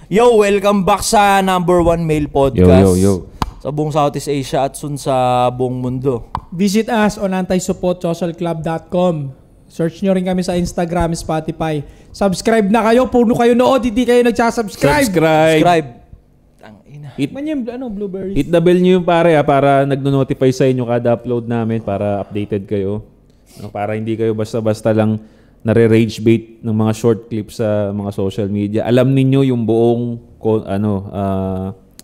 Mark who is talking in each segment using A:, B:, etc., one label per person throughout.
A: Yo, welcome back sa number 1 male podcast.
B: Yo.
A: Sa buong Southeast Asia at soon sa buong mundo.
C: Visit us on antisupportsocialclub.com. Search nyo rin kami sa Instagram, Spotify. Subscribe na kayo. Puno kayo nood. Hindi kayo nagsasubscribe.
A: Subscribe.
C: Blueberry.
B: Hit the bell nyo yung pare para nagno-notify sa inyo kada upload namin para updated kayo. Para hindi kayo basta-basta lang nare-rage bait ng mga short clips sa mga social media. Alam ninyo yung buong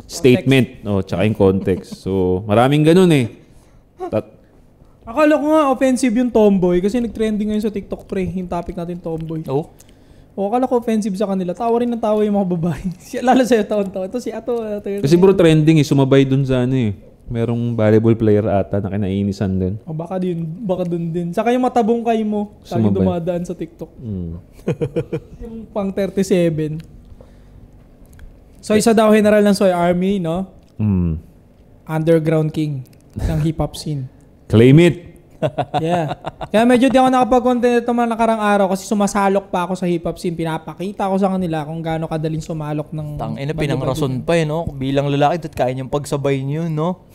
B: statement, tsaka yung context. So, maraming ganun eh.
C: Akala ko nga offensive yung tomboy kasi nag-trending ngayon sa TikTok pre, yung topic natin tomboy.
A: Oh.
C: Akala ko offensive sa kanila. Tawa rin ng tawa yung mga babae. Lalo sa'yo taon-taon. Ito si Ato.
B: Kasi bro, trending eh. Sumabay dun sa merong volleyball player ata na kinainisan din.
C: Baka dun din. Saka yung matabong kay mo. Saka dumadaan sa TikTok. Yung pang 37. So isa daw general ng Soy Army, no? Underground king ng hip-hop scene.
B: Claim it!
C: Yeah. Kaya medyo di ako nakapag-content ito mga nakarang araw kasi sumasalok pa ako sa hip-hop scene. Pinapakita ko sa kanila kung gaano kadaling sumalok ng...
A: Pinangrason pa no? Bilang lalaki, dapat kaya niyang pagsabay niyo, no?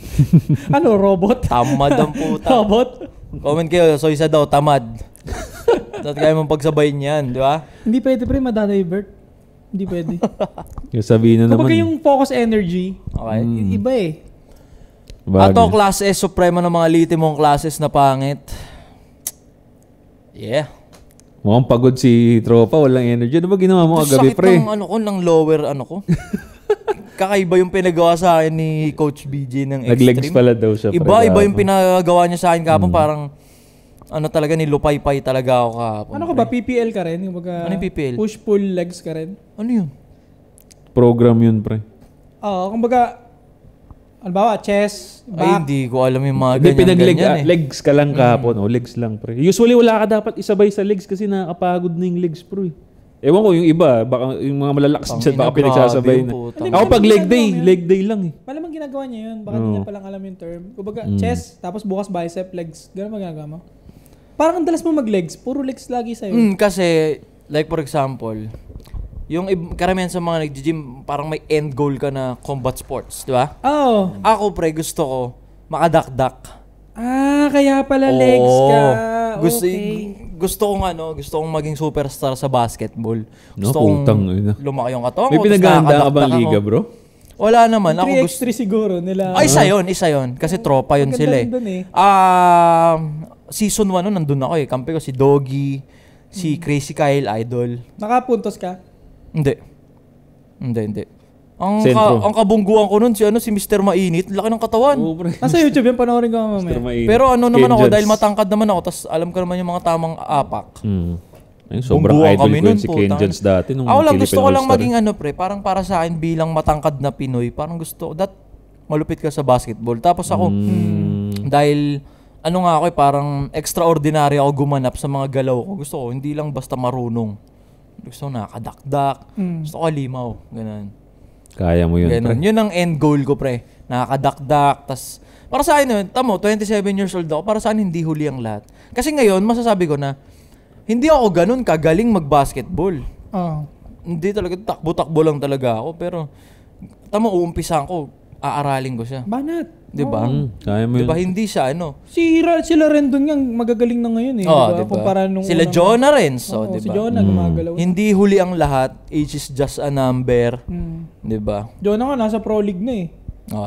C: Robot?
A: Tamad ang puta.
C: Robot?
A: Comment kayo, so isa daw, tamad. Dapat kaya mong pagsabay niyan, di ba?
C: Hindi pwede pre, madadivert. Hindi pwede.
B: Yung sabihin na naman.
C: Kapag yung focus energy,
A: okay.
C: Iba eh.
A: Ato, class S, supremo ng mga litimong classes na pangit. Yeah.
B: Mukhang pagod si tropa, walang energy. Ano ba ginawa mo kagabi, pre?
A: Sakit ng lower ko. Kakaiba yung pinagawa sa akin ni Coach BJ ng Extreme.
B: Nag-legs pala daw siya.
A: Iba yung pinagawa niya sa akin kapon. Parang, talaga, nilupay-pay talaga ako kahapon.
C: Ano ka ba? PPL ka rin? Ano
A: yung PPL?
C: Push-pull legs ka rin?
A: Ano yun?
B: Program yun, pre.
C: Oo, kumbaga, chest, back.
A: Ay, hindi ko alam yung mga ganyan.
B: Legs ka lang kahapon. Legs lang, pre. Usually, wala ka dapat isabay sa legs kasi nakakapagod na yung legs, pre. Ewan ko, yung iba, baka yung mga malalakas dyan, baka pinagsasabay na. Ako pag leg day lang eh.
C: Malamang ginagawa niya yun. Baka hindi niya palang alam yung term. Kumbaga, chest, tapos bukas bicep, legs. Ganun magagawa mo. Parang ang dalas mo mag-legs. Puro legs lagi sa'yo.
A: Kasi, like for example, yung karamihan sa mga nag-gym, parang may end goal ka na combat sports, di ba?
C: Oo.
A: Ako, pre, gusto ko makadakdak.
C: Kaya pala legs ka.
A: Gusto kong maging superstar sa basketball. Gusto
B: kong
A: lumaki yung katawan.
B: May pinagahanda ka bang liga, bro?
A: Wala naman.
C: 3x3 siguro nila.
A: Isa yun. Kasi tropa yun sila eh. Season 1 nun, nandun ako eh. Kampi ko si Doggy, si Crazy Kyle, idol.
C: Nakapuntos ka?
A: Hindi. Ang kabungguan ko nun, si Mr. Mainit, laki ng katawan.
C: Nasa YouTube yan, panoorin ko mamaya.
A: Pero naman ako, dahil matangkad naman ako, tas alam ko naman yung mga tamang apak.
B: Sobrang idol ko yun si Kenjans dati.
A: Ako lang, gusto ko lang maging parang para sa akin bilang matangkad na Pinoy, parang gusto ko, malupit ka sa basketball. Tapos ako, dahil, ako parang extraordinary ako gumanap sa mga galaw ko. Gusto ko, hindi lang basta marunong. Gusto ko nakakadakdak. Gusto ko limaw. Ganun.
B: Kaya mo yun,
A: ganun.
B: pre.
A: Yun ang end goal ko, pre. Nakakadakdak. Tas, para sa akin yun, 27 years old ako, para sa akin hindi huli ang lahat. Kasi ngayon, masasabi ko na, hindi ako ganun kagaling mag-basketball. Hindi talaga, takbo-takbo lang talaga ako. Pero, uumpisahan ko, aaralin ko siya.
C: Banat.
A: Diba?
B: Kaya mo yun.
A: Diba hindi siya
C: Sila rin dun nga magagaling na ngayon eh.
A: Diba?
C: Kumpara nung
A: sila Jonah rin. So, diba?
C: Si Jonah gumagalaw.
A: Hindi huli ang lahat. Age is just a number. Diba?
C: Jonah nga nasa Pro League na eh.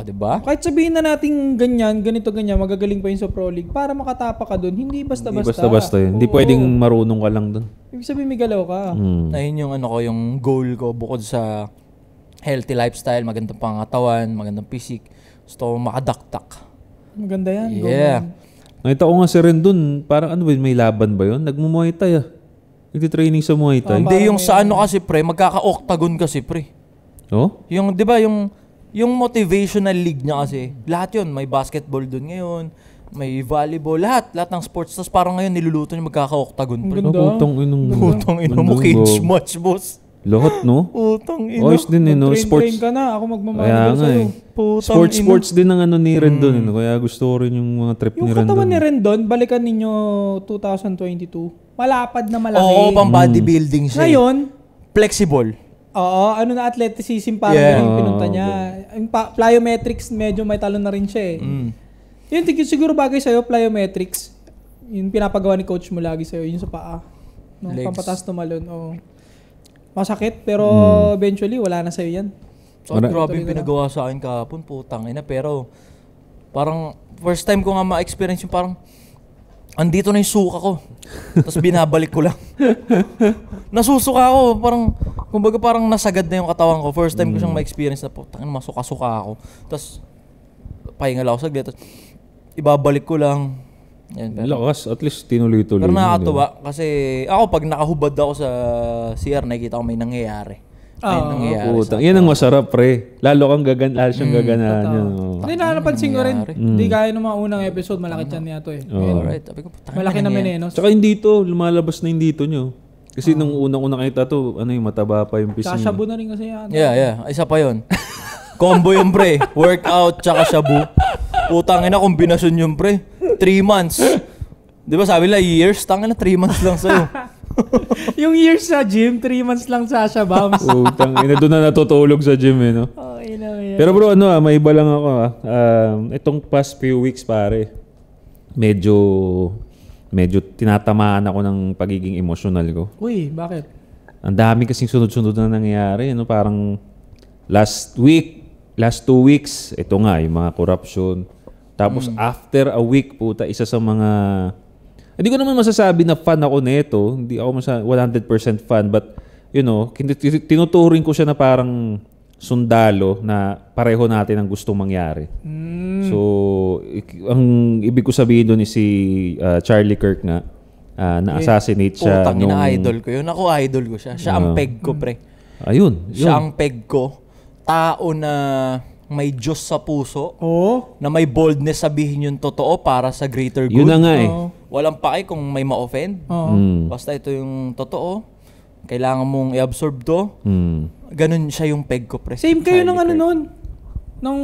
A: Diba?
C: Kahit sabihin na natin ganito, magagaling pa yun sa Pro League. Para makatapa ka dun, hindi basta-basta.
B: Hindi basta-basta yun. Hindi pwedeng marunong ka lang dun.
C: Ibig sabihin may galaw ka.
A: Ayun yung yung goal ko bukod sa healthy lifestyle, magandang pangatawan, magandang physique. Gusto ko makadaktak.
C: Maganda yan.
A: Yeah.
B: Nakita ko nga si Ren dun, parang may laban ba yun? Nagmumuay Thai Nagtitraining sa Muay Thai.
A: Hindi, yung sa kasi pre, magkaka-octagon kasi pre. Yung, di ba, yung motivational league niya kasi, lahat yun, may basketball dun ngayon, may volleyball, lahat ng sports. Tapos parang ngayon niluluto niya magkaka-octagon pre. Putang ina mo, cage match, boss.
B: Lahat, no?
A: Putang ina.
B: Oyos din, sports.
C: Train ka na, ako
B: Kaya nga
C: sa'yo.
B: Sports din ang ni Rendon. Kaya gusto ko rin yung mga trip ni Rendon.
C: Yung katawan ni Rendon, balikan ninyo 2022. malapad na malaki.
A: Oo, pang bodybuilding siya.
C: Ngayon,
A: Flexible.
C: oo, ano na athleticism parang ganun yung pinunta niya. Yung plyometrics, medyo may talon na rin siya Yun, siguro bagay sa'yo, plyometrics. Yung pinapagawa ni coach mo lagi sa'yo, yun sa paa. No, pampatas tumalon. Oo. Masakit, pero eventually, wala na sa'yo yan.
A: So, grabe yung pinagawa sa akin kahapon, putang ina. Pero, parang, first time ko nga ma-experience yung parang, andito na yung suka ko. Tapos binabalik ko lang. Nasusuka ako. Parang, kumbaga parang nasagad na yung katawan ko. First time ko siyang ma-experience na, putang ina, masuka-suka ako. Tapos, pahingal ako saglit. Tapos, ibabalik ko lang. Yan,
B: Lakas, at least tinuloy-tuloy.
A: pero nakakatuwa kasi ako pag nakahubad ako sa CR, nakikita ko may nangyayari.
B: Yan ang masarap, pre. Lalo siyang gaganahan.
C: Hindi napansin ko rin. Hindi kaya ng mga unang episode, malaki chan niya to
A: Alright.
C: Malaki na menenos.
B: Tsaka hindi to, lumalabas na hindi to nyo. Kasi nung unang-unang kita to, yung mataba pa yung pisngi.
C: Shabu na rin kasi yan.
A: Yeah. Isa pa yon. Combo yung pre. Workout tsaka shabu. Putang ina, kombinasyon yung pre. 3 months. Di ba sabi nila years? Tangin na 3 months lang sa'yo.
C: Yung years sa gym, 3 months lang Sasha Bams.
B: Putang ina, doon na natutulog sa gym no? Pero bro, may iba lang ako itong past few weeks pare, medyo tinatamaan ako ng pagiging emotional ko.
C: Uy, bakit?
B: Ang dami kasing sunod-sunod na nangyayari. Parang last 2 weeks, ito nga, yung mga corruption. Tapos after a week, isa sa mga... Hindi ko naman masasabi na fan ako nito. Hindi ako 100% fan. But, tinuturing ko siya na parang sundalo na pareho natin ang gustong mangyari. So, ang ibig ko sabihin doon is si Charlie Kirk nga, na-assassinate siya.
A: Putang ina, idol ko yun. Ako idol ko siya. Siya ang peg ko, pre.
B: Ayun.
A: Siya ang peg ko. Tao na may Diyos sa puso. Na may boldness sabihin yung totoo para sa greater good.
B: Yun na nga
A: Walang pake kung may ma-offend. Basta ito yung totoo. Kailangan mong i-absorb to. Ganun siya yung peg ko, pre.
C: Same kayo ng nun. Nung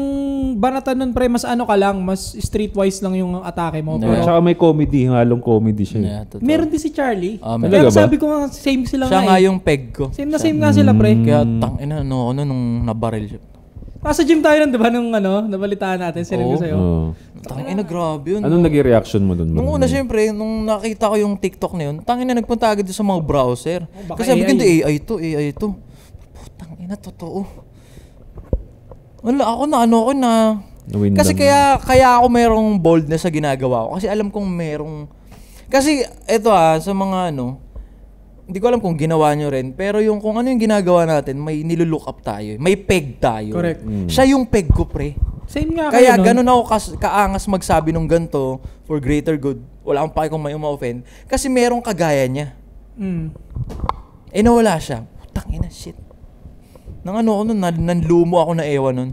C: banatan nun, pre, mas ka lang, mas streetwise lang yung atake mo.
B: At saka may comedy, halong comedy siya.
C: Meron din si Charlie.
B: Talaga ba?
C: Sabi ko nga, same sila
A: siya nga yung peg ko.
C: Same nga sila, pre.
A: Kaya tangina, nung nabaril siya.
C: Nasa gym tayo nun, di ba? Nung nabalitaan natin, sinabi ko sa'yo.
A: Tangina, grabe yun.
B: Anong naging reaction mo dun?
A: Nung una, syempre, nung nakita ko yung TikTok na yun, tangina, nagpunta agad sa mga browser. Kasi sabi ko, hindi, AI to. Putangina, totoo. Wala, ako na. Kasi kaya ako merong boldness sa ginagawa ko. Kasi alam kong merong... Kasi, eto sa mga hindi ko alam kung ginawa nyo rin, pero yung kung ano yung ginagawa natin, may nilulook up tayo. May peg tayo.
C: Correct.
A: Siya yung peg ko, pre.
C: Same nga
A: kaya ganun ako kaangas magsabi nung ganito for greater good. Wala akong pake kung may ma-offend. Kasi merong kagaya niya. Nawala siya. Putang ina, shit. Nanlumo ako na ewan nun.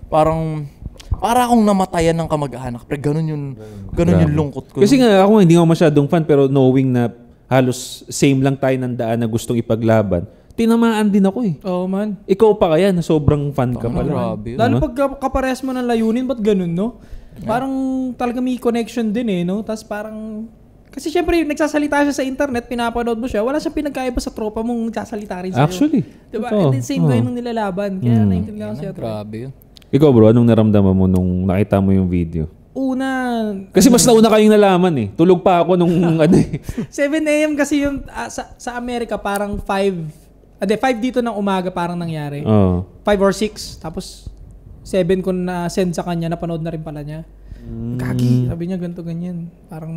A: Para akong namatayan ng kamag-anak. Pre, ganun yung lungkot ko.
B: Kasi nga ako hindi ako masyadong fan, pero knowing na halos same lang tayo ng daan na gustong ipaglaban, tinamaan din ako
C: Oo, man.
B: Ikaw pa kaya na sobrang fan ka pala.
C: Lalo pag kaparehas mo ng layunin, ba't ganun, no? Parang talaga may connection din no? Tapos parang... Kasi syempre, nagsasalita siya sa internet, pinapanood mo siya, wala siyang pinagkaiba sa tropa mong nagsasalita rin sa'yo.
B: Actually.
C: Diba? And then same kayo nung nilalaban. Kaya naiintindihan ko siya.
A: Grabe yun.
B: Ikaw bro, anong naramdaman mo nung nakita mo yung video?
C: Una...
B: Kasi mas nauna kayong nalaman Tulog pa ako nung
C: 7 a.m. kasi yung sa Amerika parang 5 dito ng umaga parang nangyari. 5 or 6. Tapos 7 ko na send sa kanya, napanood na rin pala niya. Kagi, sabi niya ganito ganyan. Parang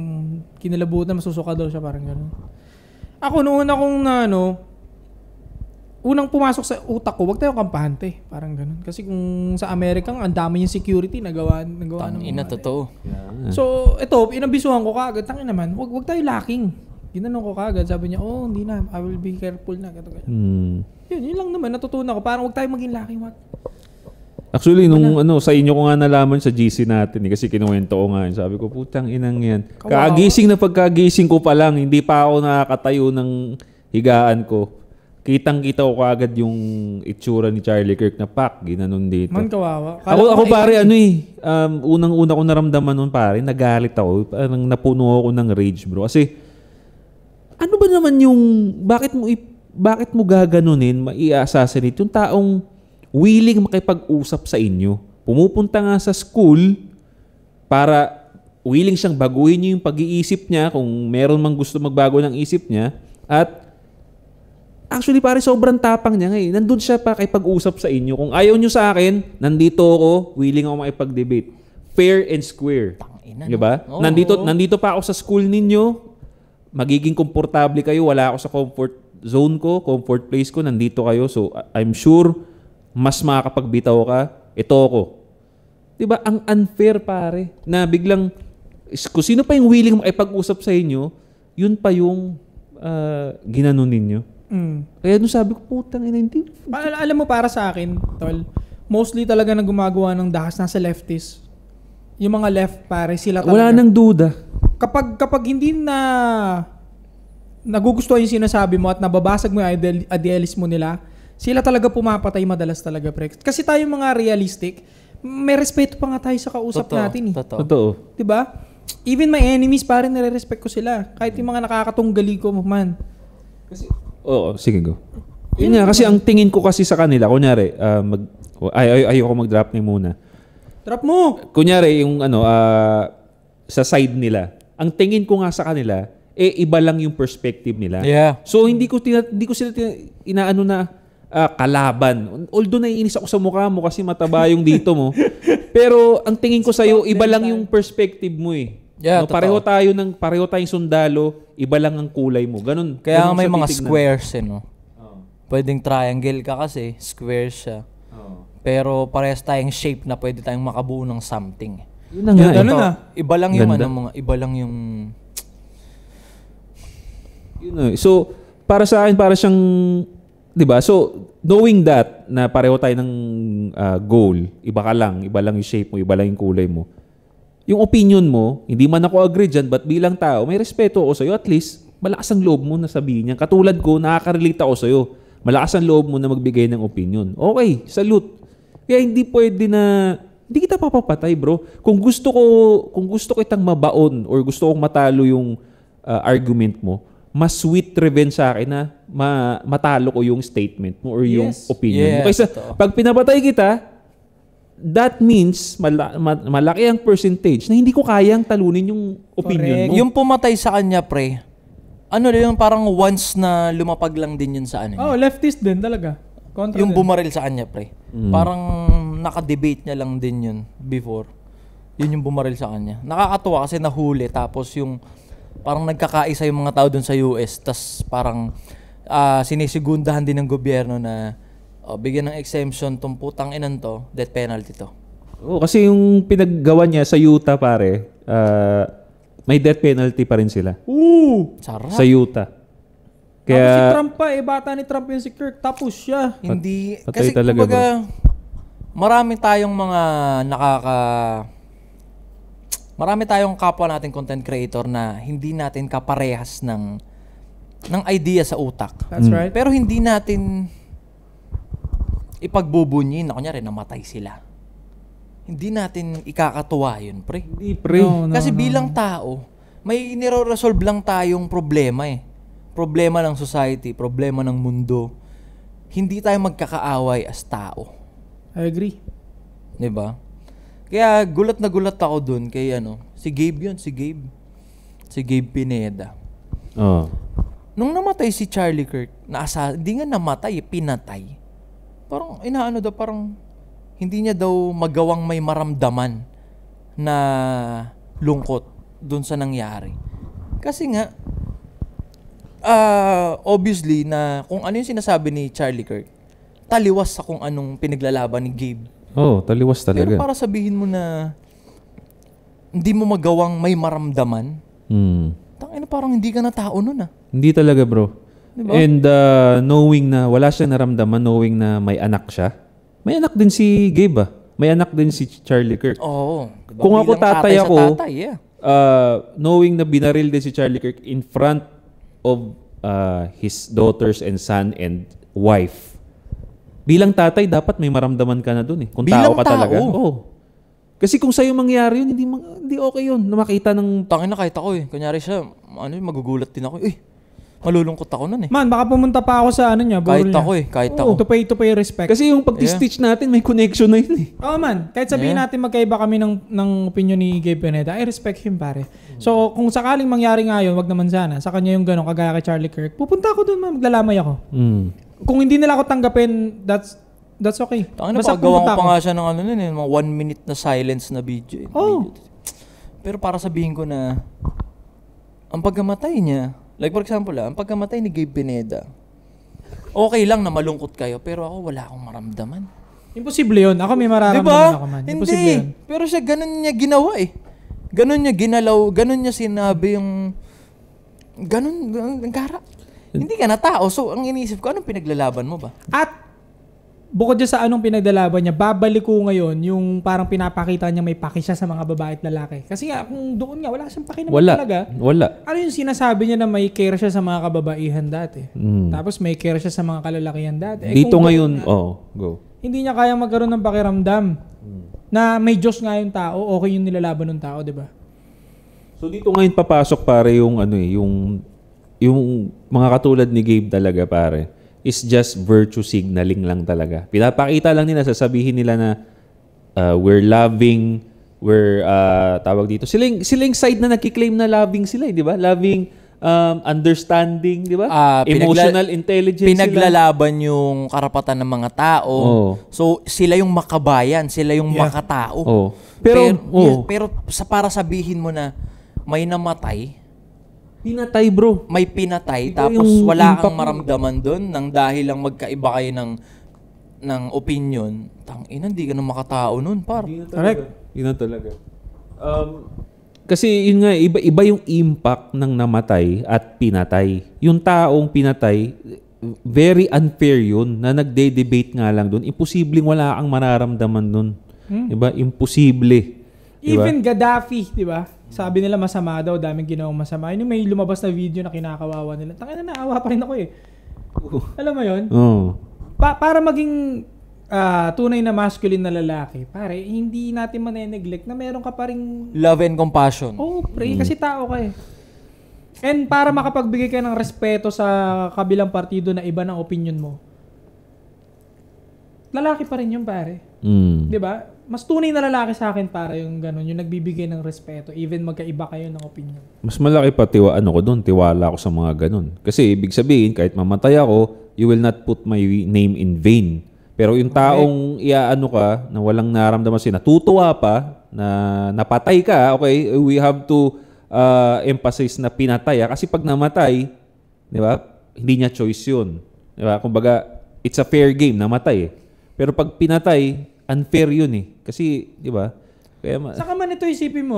C: kinilabutan, masusuka daw siya, parang gano'n. Ako noon akong unang pumasok sa utak ko, wag tayo kampante. Parang ganun. Kasi kung sa Amerika, ang dami yung security nagawa ng
A: ina, totoo.
C: So, ito, inabisuhan ko kaagad. Tangin naman, wag tayo lacking. Ginanong ko kaagad. Sabi niya, hindi na. I will be careful na. Yun lang naman. Natutunan ko. Parang wag tayo maging lacking.
B: Actually, nung sa inyo ko nga nalaman sa GC natin kasi kinuwento ko nga. Sabi ko, putang inang yan. Kagising na pagkagising ko pa lang, hindi pa ako nakakatayo ng higaan ko. Kitang-kita ko agad yung itsura ni Charlie Kirk na ginanon dito.
C: Man, kawawa.
B: Ako pare, unang-una ko naramdaman nun pare, nagalit ako. Parang napuno ako ng rage, bro. Kasi, ano ba naman yung, bakit mo gaganunin, mai-assassinate yung taong willing makipag-usap sa inyo? Pumupunta nga sa school para willing siyang baguhin niyo yung pag-iisip niya kung meron mang gusto magbago ng isip niya. At actually, pare, sobrang tapang niya ngayon. Nandun siya pa makipag-usap sa inyo. Kung ayaw niyo sa akin, nandito ako, willing ako makipag-debate. Fair and square. Diba?
A: No?
B: Nandito pa ako sa school ninyo. Magiging komportable kayo. Wala ako sa comfort zone ko, comfort place ko. Nandito kayo. So, I'm sure mas makakapagbitaw ka. Ito ako. Diba? Ang unfair, pare. Na biglang, kung sino pa yung willing makipag-usap sa inyo, yun pa yung ginanon ninyo. Kaya nung sabi ko, putang ina, hindi.
C: Alam mo, para sa akin, tol, mostly talaga na gumagawa ng dahas nasa leftist. Yung mga left, pare, sila talaga.
B: Wala nang duda.
C: Kapag hindi na nagugustuhan yung sinasabi mo at nababasag mo yung idealismo nila, sila talaga pumapatay madalas talaga, pre. Kasi tayo mga realistic, may respeto pa nga tayo sa kausap natin.
B: Totoo.
C: Diba? Even my enemies, pare, nire-respect ko sila. Kahit yung mga nakakatunggali ko, man.
B: Kasi, sige, go. Yun nga, kasi ang tingin ko kasi sa kanila, kunyari, ayoko mag-drop name muna.
C: Drop mo!
B: Kunyari, yung sa side nila, ang tingin ko nga sa kanila, iba lang yung perspective nila.
A: Yeah.
B: So, hindi ko sila inaano na kalaban. Although naiinis ako sa mukha mo kasi mataba yung dito mo. Pero ang tingin ko sa'yo, iba lang yung perspective mo eh.
A: Yeah,
B: no, pareho tayong sundalo, iba lang ang kulay mo. Ganun.
A: Kaya
B: ganun
A: may mga
B: titignan.
A: squares no? Pwedeng triangle ka kasi, square siya. Pero parehas tayong shape na pwede tayong makabuo ng something.
B: Yun na nga.
C: Ganun na.
A: Iba lang yung iba lang yung
B: So, para sa akin, para siyang, di ba? So, knowing that, na pareho tayo ng goal, iba lang yung shape mo, iba lang yung kulay mo. Yung opinion mo, hindi man ako agree dyan, but bilang tao, may respeto ako sa'yo. At least, malakas ang loob mo na sabihin niya. Katulad ko, nakaka-relate ako sa'yo. Malakas ang loob mo na magbigay ng opinion. Okay, salute. Kaya hindi pwede na, hindi kita papapatay, bro. Kung gusto ko itang mabaon or gusto kong matalo yung argument mo, mas sweet revenge sa akin na matalo ko yung statement mo or yung opinion mo. Kaysa pag pinapatay kita, that means malaki ang percentage na hindi ko kayang talunin yung opinion mo.
A: Yung pumatay sa kanya, pre, yung parang once na lumapag lang din yun sa ano.
C: Leftist din talaga. Kontra
A: yung
C: din.
A: bumaril sa kanya, pre. Parang naka-debate niya lang din yun before. Yun yung bumaril sa kanya. Nakakatuwa kasi nahuli tapos yung parang nagkakaisa yung mga tao dun sa US tas parang sinisigundahan din ng gobyerno na bigyan ng exemption tong putang inan to, death penalty to.
B: Kasi yung pinaggawa niya sa Utah, pare, may death penalty pa rin sila.
A: Sarap.
B: Sa Utah.
C: Kaya si Trump pa, bata ni Trump yung si Kirk, tapos siya.
A: Hindi,
B: patay
A: kasi
B: talaga,
A: kumbaga, marami tayong kapwa natin content creator na hindi natin kaparehas ng idea sa utak.
C: That's right.
A: Pero hindi natin ipagbubunyin na kunyari namatay sila. Hindi natin ikakatuwa yun, pre.
B: Hindi, pre.
A: Kasi bilang tao, may nire-resolve lang tayong problema eh. Problema ng society, problema ng mundo. Hindi tayo magkakaaway as tao.
C: I agree.
A: 'Di ba? Kaya gulat na gulat ako dun kay si Gabe yun, si Gabe Pineda. Nung namatay si Charlie Kirk, hindi nga namatay, pinatay. Parang parang hindi niya daw magawang may maramdaman na lungkot dun sa nangyari. Kasi nga obviously na kung ano yung sinasabi ni Charlie Kirk, taliwas sa kung anong pinaglalaban ni Gabe.
B: Taliwas talaga.
A: Pero para sabihin mo na hindi mo magawang may maramdaman, parang hindi ka na tao nun
B: Hindi talaga, bro.
A: Diba?
B: And knowing na wala siyang naramdaman, knowing na may anak siya. May anak din si Gabe May anak din si Charlie Kirk.
A: Oo. Diba?
B: Kung ako tatay ako,
A: yeah.
B: knowing na binaril din si Charlie Kirk in front of his daughters and son and wife. Bilang tatay, dapat may maramdaman ka na dun eh. Kung
A: bilang
B: tao ka talaga.
A: Oo.
B: Kasi kung sa'yo mangyari yun, hindi okay yun. Na makita ng...
A: Tangin na kahit ako eh. Kunyari siya, magugulat din ako. malulungkot ako nun eh.
C: Man, baka pumunta pa ako sa ano niya.
A: Kahit
C: niya.
A: ako eh, kahit
C: Oo,
A: ako.
C: to pay respect.
B: Kasi yung pag-stitch natin, may connection na yun eh.
C: Oo man, kahit sabihin natin magkaiba kami ng opinion ni Gabe Pineda, I respect him pare. So, kung sakaling mangyari nga yun, wag naman sana. Sa kanya yung gano'n, kagaya kay Charlie Kirk, pupunta ako doon, maglalamay ako. Kung hindi nila ako tanggapin, that's okay.
A: Tangina, pagawa ko pa nga siya ng ano nun eh, mga 1 minute na silence na video.
C: Oh.
A: Pero para sabihin ko na, ang pagkamatay niya, like for example ang pagkamatay ni Gabe Pineda, okay lang na malungkot kayo, pero ako wala akong maramdaman.
C: Imposible yun. Ako may mararamdaman
A: Diba?
C: ako man.
A: Hindi.
C: Imposible yun.
A: Pero siya ganun niya ginawa eh. Ganun niya ginalaw, ganun niya sinabi yung ganun gara. Hindi ka na tao. So, ang iniisip ko, anong pinaglalaban mo ba?
C: At bukod dyan sa anong pinagdalaban niya, babalik ko ngayon yung parang pinapakita niya may paki siya sa mga babae at lalaki. Kasi nga, kung doon nga, wala siyang paki naman talaga.
B: Wala.
C: Ano yung sinasabi niya na may care siya sa mga kababaihan dati? Tapos may care siya sa mga kalalakihan dati.
B: Dito ngayon, go.
C: Hindi niya kaya magkaroon ng pakiramdam na may Diyos nga yung tao, okay yung nilalaban ng tao, di ba?
B: So dito ngayon papasok pare yung yung mga katulad ni Gabe talaga pare is just virtue signaling lang talaga. Pinapakita lang nila, sasabihin nila na we're loving, we're tawag dito. Sila yung side na nagki-claim na loving sila, di ba? Loving, understanding, di ba? Emotional intelligence
A: pinaglalaban yung karapatan ng mga tao. So sila yung makabayan, sila yung makatao. Pero para sabihin mo na may namatay,
B: pinatay bro.
A: May pinatay tapos wala kang maramdaman doon nang dahil lang magkaiba kayo ng opinion. Tangina, hindi ka na makatao noon, par.
C: Correct.
B: Yun na talaga. Kasi yun nga, iba yung impact ng namatay at pinatay. Yung taong pinatay, very unfair yun na nagde-debate nga lang doon. Imposibleng wala kang mararamdaman doon. Diba? Imposible. Diba?
C: Even Gaddafi, di ba? Sabi nila masama daw, daming ginawang masama. Yun yung may lumabas na video na kinakawawa nila. Tangina, naawa pa rin ako eh. Alam mo yun? Para maging tunay na masculine na lalaki, pare, hindi natin maneneglect na meron ka pa ring
A: love and compassion.
C: Oh, pre, kasi tao ka eh. And para makapagbigay ka ng respeto sa kabilang partido na iba ng opinion mo, lalaki pa rin yun, pare. 'Di ba? Mas tunay na lalaki sa akin para yung ganun, yung nagbibigay ng respeto even magkaiba kayo ng opinion.
B: Mas malaki pa tiwala ako sa mga ganun. Kasi ibig sabihin, kahit mamatay ako, you will not put my name in vain. Pero yung taong iaano ka, na walang naramdaman siya, natutuwa pa, na napatay ka, okay, we have to emphasize na pinatay. Kasi pag namatay, di ba, hindi niya choice yun. Di ba? Kumbaga, it's a fair game, namatay. Pero pag pinatay, unfair yun eh. Kasi, di ba?
C: Saka man ito isipin mo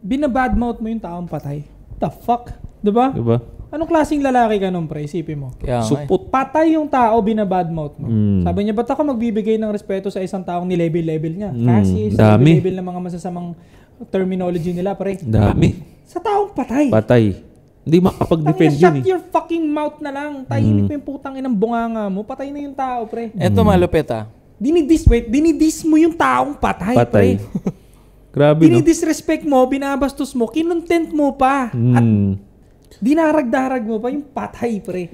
C: binabadmouth mo yung taong patay. The fuck? Di ba?
B: Di ba?
C: Anong klaseng lalaki ka nung pre? Isipin mo.
B: Supot.
C: Patay yung tao, binabadmouth mo. Sabi niya, ba't ako magbibigay ng respeto sa isang taong ni-level niya? Kasi sa level ng mga masasamang terminology nila, pre.
B: Dami.
C: Sa taong patay.
B: Patay. Hindi makapag-defend yun
C: Shut your fucking mouth na lang. Tahimik mo yung putang inang bunganga mo. Patay na yung tao, pre.
A: Eto malupit
C: Dinidis mo yung taong patay. Pre.
B: Grabe, no?
C: Dinidisrespect mo, binabastos mo, kinontent mo pa. At dinarag-darag mo pa yung patay, pre.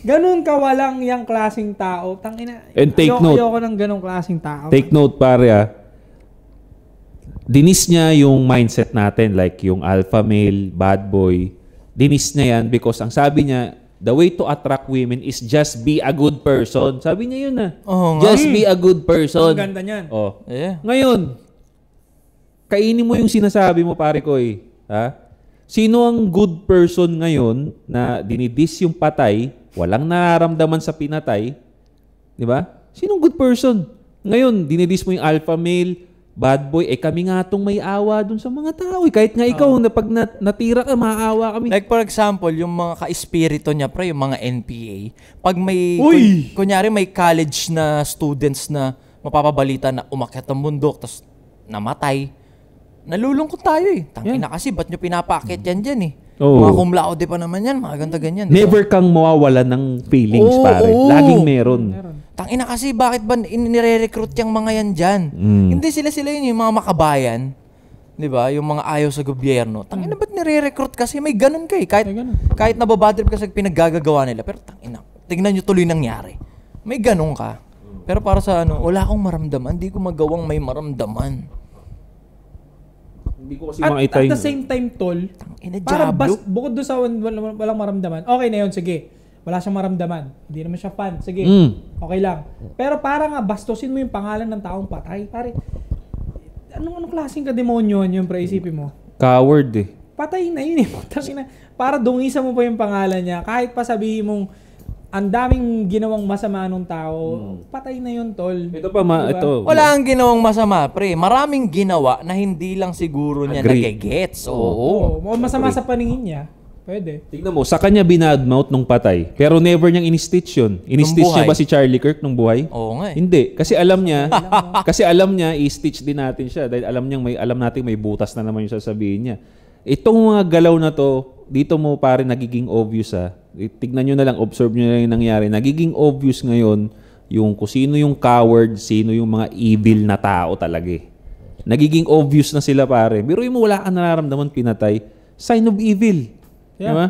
C: Ganun ka walang yung klaseng tao. Tangina.
B: And take note.
C: Ayoko ng ganung klaseng tao.
B: Take note, pare, dinis niya yung mindset natin, like yung alpha male, bad boy. Dinis niya yan because ang sabi niya, the way to attract women is just be a good person. Sabi niya yun just be a good person.
C: Ang ganda niyan.
B: Ngayon, kainin mo yung sinasabi mo, pare ko eh. Ha? Sino ang good person ngayon na dinidis yung patay, walang nararamdaman sa pinatay? Di ba? Sinong good person? Ngayon, dinidis mo yung alpha male, bad boy, kami nga itong may awa dun sa mga tao. Kahit nga ikaw, na pag natira ka, maawa kami.
A: Like for example, yung mga ka-espiritu niya, pre, yung mga NPA, pag may, kunyari may college na students na mapapabalita na umakyat ang bundok, tapos namatay, nalulungkot tayo eh. Tangina kasi, ba't nyo pinapakit yan dyan eh? Mga cum laude pa naman yan, mga ganda ganyan.
B: Never kang mawawala ng feelings, pare. Laging meron.
A: Tangina kasi, bakit ba nire-recruit yung mga yan dyan? Hindi sila yun, yung mga makabayan Di ba? Yung mga ayaw sa gobyerno. Tangina, ba't nire-recruit kasi? May ganun ka eh.
C: May ganun.
A: Kahit nababadrip ka sa pinaggagawa nila. Pero tangina, tignan nyo tuloy nangyari. May ganun ka. Pero para sa wala akong maramdaman. Hindi ko magawang may maramdaman.
B: Hindi ko kasi
C: At
B: makita
C: the same time, tol,
A: Ina,
C: para
A: Diablo.
C: bukod doon sa walang maramdaman, okay na yun, sige. Wala siyang maramdaman. Hindi naman siya fan. Sige, okay lang. Pero para nga, bastusin mo yung pangalan ng taong patay. Pare, anong klaseng kademonyo yun, pre, isipin mo?
B: Coward eh.
C: Patay na yun eh. Tangina. Para dungisan mo pa yung pangalan niya. Kahit pa sabihin mong ang daming ginawang masama nung tao, patay na yun, tol.
B: Ito pa,
C: Diba?
B: ito.
A: Wala ang ginawang masama, pre. Maraming ginawa na hindi lang siguro niya
B: Agree.
A: nagigets.
C: Oo.
A: Oo.
C: Masama sa paningin niya. Pwede.
B: Tignan mo, sa kanya binadmouth nung patay. Pero never niyang in-stitch yun. In-stitch niya
A: buhay.
B: ba si Charlie Kirk nung buhay?
A: Oo nga eh.
B: Hindi. Kasi alam niya, i-stitch din natin siya. Dahil alam natin may butas na naman yung sasabihin niya. Itong mga galaw na to, dito mo pare nagiging obvious Tignan nyo na lang, observe nyo na lang yung nangyari. Nagiging obvious ngayon yung kung sino yung coward, sino yung mga evil na tao talaga eh. Nagiging obvious na sila pare. Biruin mo wala kang nararamdaman pinatay. Sign of evil.
C: Yeah.
B: Diba?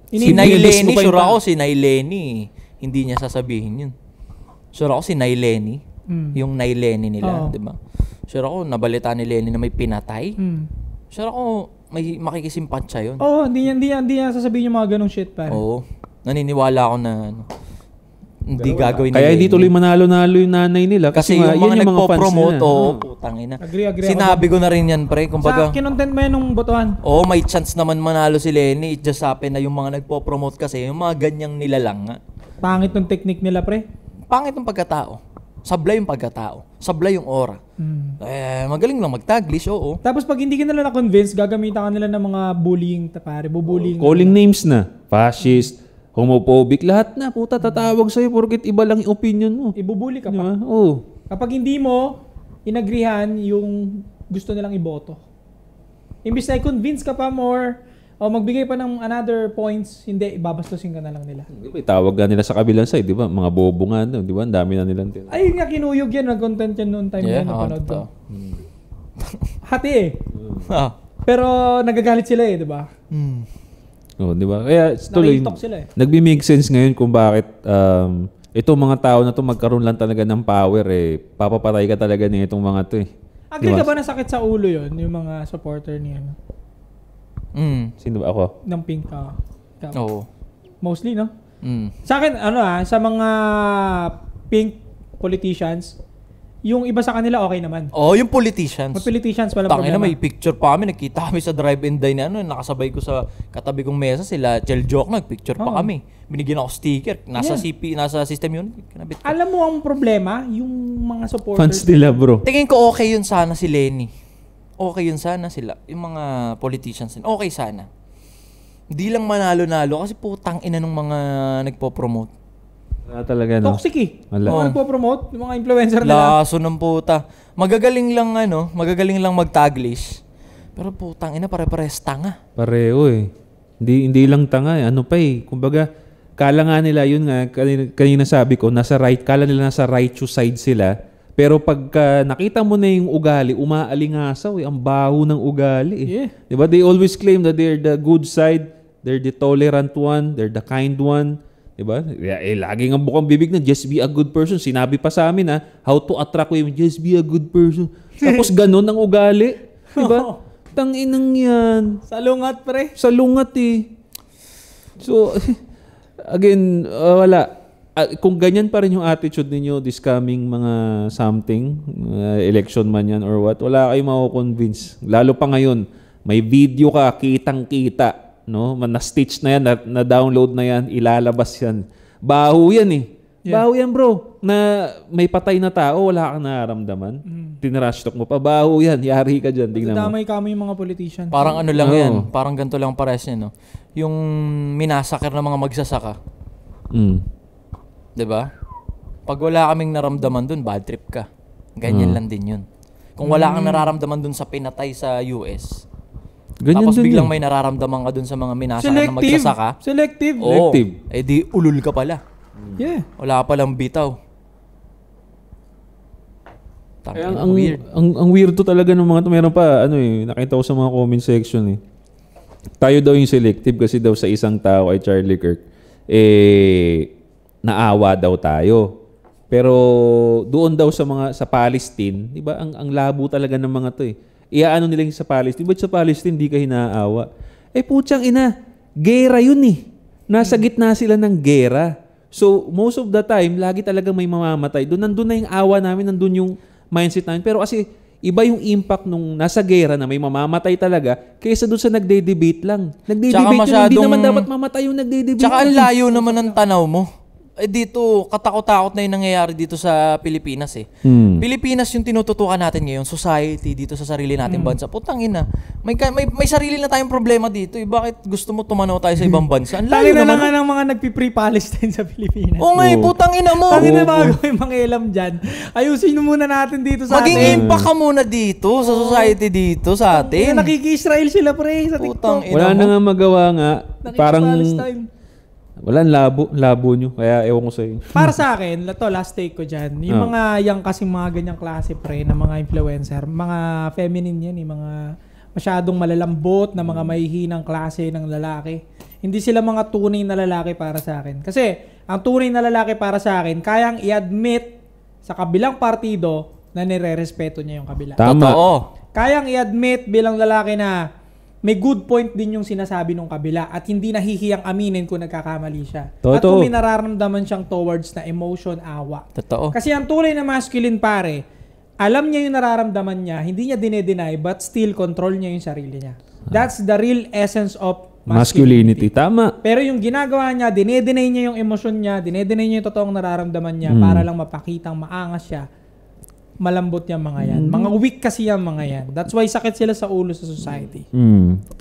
A: Si Nay
B: Inilist
A: Lenny,
B: mo pa yung
A: sure
B: tao.
A: ako si Nay Lenny. Hindi niya sasabihin yun. Sure ako si Nay Lenny. Yung Nay Lenny nila,
C: Oo.
A: di ba? Sure ako, nabalita ni Lenny na may pinatay.
C: Hmm.
A: Sure ako, may makikisimpatsa yun.
C: Oo, hindi niya sasabihin yung mga ganong shit, pare.
A: Oo. Naniniwala ako na hindi gagawin
B: Kaya
A: nila
B: hindi
A: yun.
B: tuloy manalo-nalo yung nanay nila.
A: Kasi
B: nga,
A: yung mga
B: yun
A: nagpo-promote,
B: fans nila.
A: oo, putang ina.
C: Agree ako
A: Sinabi ko na rin yan, pre.
C: Sa
A: Kumbaga,
C: kinontent mo yan nung botohan.
A: oo, may chance naman manalo si Lenny. It just happen na yung mga nagpo-promote kasi, yung mga ganyang nilalang nga.
C: Pangit ng technique nila, pre.
A: Pangit yung pagkatao. Sablay yung pagkatao. Sablay yung aura. Magaling lang mag-taglish, oo.
C: Tapos pag hindi ka nila na-convince, gagamitan ka nila ng mga bullying, pare. Bubullying.
B: Calling names na. Fascist, homophobic, lahat na. Puta, tatawag sa'yo porket iba lang yung opinion mo.
C: Ibubully ka
B: Di
C: pa.
B: ba? Oo.
C: Kapag hindi mo inagrihan yung gusto nilang iboto. Imbis na i-convince ka pa more, o magbigay pa ng another points, hindi, ibabastusin ka na lang nila.
B: Di ba, itawag nga nila sa kabilang side, di ba? Mga bobo nga, no? Di ba? Ang dami na nilang tin.
C: Ayun nga, kinuyog yan, nag-content yan noon time na napanood ko. Hati eh.
A: Ah.
C: Pero nagagalit sila eh, di ba?
B: Oh, di ba? Kaya tuloy,
C: Nakitok sila eh.
B: nagbi-make sense ngayon kung bakit ito mga tao na to magkaroon lang talaga ng power eh. Papapatay ka talaga nitong mga to eh.
C: Agree
B: Diba?
C: ka ba na sakit sa ulo yon yung mga supporter niya
B: Sino ba ako?
C: ng Pink ka?
A: Oo.
C: Mostly, no?
A: Mm.
C: Sa akin, sa mga Pink politicians, yung iba sa kanila okay naman.
A: Oo, yung politicians.
C: Mga politicians, walang
A: Tangina,
C: problema.
A: may picture pa kami. Nagkita kami sa drive-in dine na nakasabay ko sa katabi kong mesa sila. Chel Joke, nagpicture pa
C: Oo.
A: kami. Binigyan ako sticker. Nasa
C: Yeah.
A: nasa system yun. Kinabit ko.
C: Alam mo ang problema, yung mga supporters.
B: Fans nila bro.
A: Tingin ko okay yun sana si Lenny. Okay yun sana sila. Yung mga politicians din. Okay sana. Hindi lang manalo-nalo kasi putang ina nung mga nagpo-promote.
B: Wala talaga, no?
C: Toxic eh.
B: Wala.
C: Mga nagpo-promote, yung mga influencer nila.
A: Laso ng puta. Magagaling lang mag-taglish. Pero putang ina, pare-pares tanga.
B: Pareho eh. Hindi lang tanga eh. Ano pa eh. Kumbaga, kala nga nila, yun nga, kanina sabi ko, kala nila nasa righteous side sila. Pero pagka nakita mo na yung ugali, umaalingasaw eh. Ang baho ng ugali eh.
C: Yeah.
B: Diba? They always claim that they're the good side, they're the tolerant one, they're the kind one. Diba? Lagi nga bukang bibig na, just be a good person. Sinabi pa sa amin how to attract women, just be a good person. Tapos ganun ang ugali. Diba? Tanginang yan.
C: Salungat, pre.
B: Sa lungat eh. So, again, wala. Kung ganyan pa rin yung attitude ninyo this coming mga something, election man yan or what, wala kayong mako-convince. Lalo pa ngayon, may video ka, kitang-kita, no? Na-stitch na yan, na-download na yan, ilalabas yan. Baho yan eh.
C: Yeah.
B: Baho yan bro. Na may patay na tao, wala kang nararamdaman. Tinrush talk mo pa, baho yan. Yari ka dyan, tingnan mo.
C: Damay kami yung mga politician.
A: Parang ano lang
B: Oo.
A: yan. Parang ganito lang pares niya, no? Yung minasakir ng mga magsasaka. Diba? Pag wala kaming naramdaman dun, bad trip ka. Ganyan lang din yun. Kung wala kang nararamdaman dun sa pinatay sa US,
B: Ganyan
A: tapos
B: din
A: biglang
B: yun.
A: may nararamdaman ka dun sa mga minasakir na magsasaka,
C: Selective.
A: oo,
B: Selective.
A: eh di ulul ka pala.
C: Yeah.
A: Wala ka palang bitaw. Weird.
B: Ang weirdo talaga ng mga to. Meron pa, nakita ko sa mga comment section Tayo daw yung selective kasi daw sa isang tao ay Charlie Kirk, naawa daw tayo. Pero doon daw sa Palestine, di ba, ang labo talaga ng mga to Iaano nila yung sa Palestine. Ba't sa Palestine di ka hinaawa? Putyang ina, gera yun Nasa gitna sila ng gera. So, most of the time, lagi talaga may mamamatay. Nandun na yung awa namin, nandun yung mindset namin. Pero kasi, iba yung impact nung nasa gera na may mamamatay talaga kaysa doon sa nagde-debate lang. Nagde-debate yun, hindi naman dapat mamatay yung nagde-debate.
A: Tsaka ang layo naman ng tanaw mo. Dito, katakot-takot na yung nangyayari dito sa Pilipinas Pilipinas yung tinututukan natin ngayon, society, dito sa sarili nating bansa. Putang ina, may sarili na tayong problema dito. Bakit gusto mo tumanaw tayo sa ibang bansa? Ang layo naman.
C: Tangina na ng mga nagpi-pre-Palestine sa Pilipinas.
A: Oo nga putang ina mo.
C: Tangina bago may mga ilam dyan. Ayusin muna natin dito sa
A: Maging
C: atin.
A: impact ka muna dito, sa society dito, sa atin.
C: Nakiki-Israel sila pre sa TikTok.
A: Putang ina
B: Wala
A: mo.
B: na nga magawa nga. Parang
C: Palestine.
B: walang labo nyo. Kaya ewan ko sa inyo.
C: Para sa akin, last take ko dyan, yung mga yung kasing mga ganyang klase pre na mga influencer, mga feminine yan, mga masyadong malalambot na mga mahihinang klase ng lalaki. Hindi sila mga tunay na lalaki para sa akin. Kasi, ang tunay na lalaki para sa akin, kayang i-admit sa kabilang partido na nire-respeto niya yung kabila.
B: Tama.
A: Totoo.
C: Kayang i-admit bilang lalaki na may good point din yung sinasabi ng kabila at hindi nahihiyang aminin kung nagkakamali siya. At kung may nararamdaman siyang towards na emotion, awa.
A: Totoo.
C: Kasi ang tunay na masculine pare, alam niya yung nararamdaman niya, hindi niya dinedeny but still control niya yung sarili niya. That's the real essence of masculinity.
B: Tama.
C: Pero yung ginagawa niya, dinedeny niya yung emosyon niya, dinedeny niya yung totoong nararamdaman niya para lang mapakitang maangas siya. Malambot yung mga yan. Mga weak kasi yung mga yan. That's why sakit sila sa ulo sa society.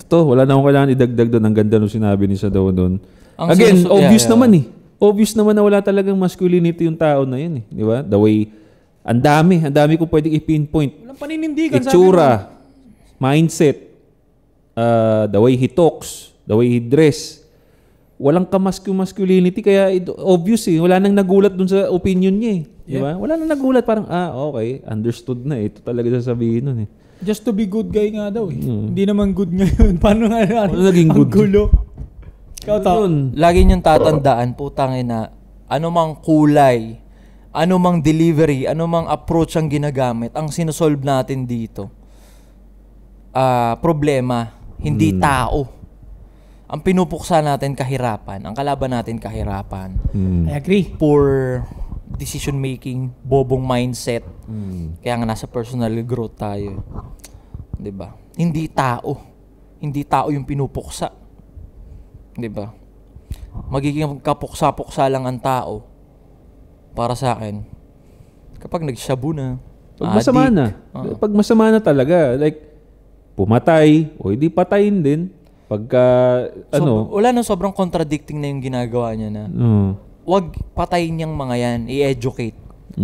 B: Totoo, wala na akong kailangan idagdag doon. Ang ganda nung sinabi ni Sadaw doon. Again, obvious naman Obvious naman na wala talagang masculinity yung tao na yun Di ba? The way, ang dami ko pwedeng i-pinpoint.
C: Walang paninindigan.
B: Itsura, mindset, the way he talks, the way he dress. Walang ka-masculinity kaya obvious Wala nang nagulat dun sa opinion niya Di ba? Wala nang nagulat. Parang, okay, understood na Ito talaga sasabihin nun
C: Just to be good guy nga daw Hindi naman good ngayon. Paano nga
B: naging good?
C: Ang gulo. Ikaw
A: Lagi niyong tatandaan, putang ina, ano mang kulay, ano mang delivery, ano mang approach ang ginagamit, ang sinosolve natin dito, problema, hindi tao. Ang pinupuksa natin kahirapan, ang kalaban natin kahirapan.
C: I agree.
A: Poor decision making, bobong mindset. Kaya nga nasa personal growth tayo. 'Di ba? Hindi tao. Hindi tao yung pinupuksa. 'Di ba? Magiging kapuksa-puksa lang ang tao. Para sa akin, kapag nagshabu na,
B: pag masama na. Pag masama na talaga, like pumatay o hindi patayin din. Pagka,
A: wala nang sobrang contradicting na yung ginagawa niya na wag patayin niyang mga yan, i-educate.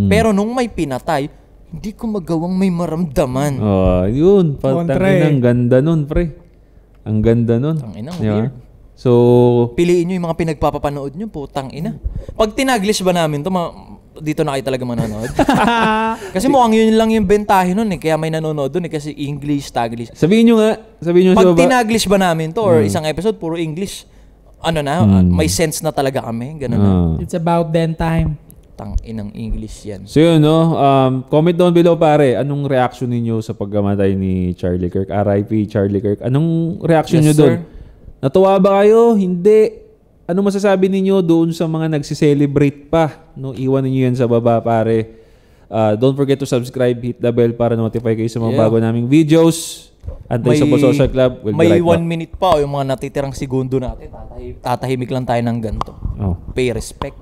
A: Pero nung may pinatay, hindi ko magawang may maramdaman.
B: Yun. Ang ganda nun, pre. Ang ganda nun.
A: Tangina, weird.
B: So,
A: piliin nyo yung mga pinagpapapanood nyo, putang ina. Pag tinaglish ba namin to, dito na kayo talaga manonood. Kasi mukhang yun lang yung bentahe nun kaya may nanonood dun kasi English, Taglish.
B: Sabihin nyo
A: pag tinaglish ba namin to or isang episode puro English, may sense na talaga kami, ganun na.
C: It's about then time.
A: Tang-inang English yan.
B: So yun, comment down below pare, anong reaction ninyo sa pagkamatay ni Charlie Kirk? RIP Charlie Kirk. Anong reaction nyo doon? Natuwa ba kayo? Hindi. Ano masasabi ninyo doon sa mga nagsi-celebrate pa? No, iwan niyo yan sa baba, pare. Don't forget to subscribe, hit the bell para notify kayo sa mga bago naming videos. Antay sa Social Club.
A: May 1 minute pa yung mga natitirang segundo natin. Tatahimik lang tayo ng ganito. Pay respect.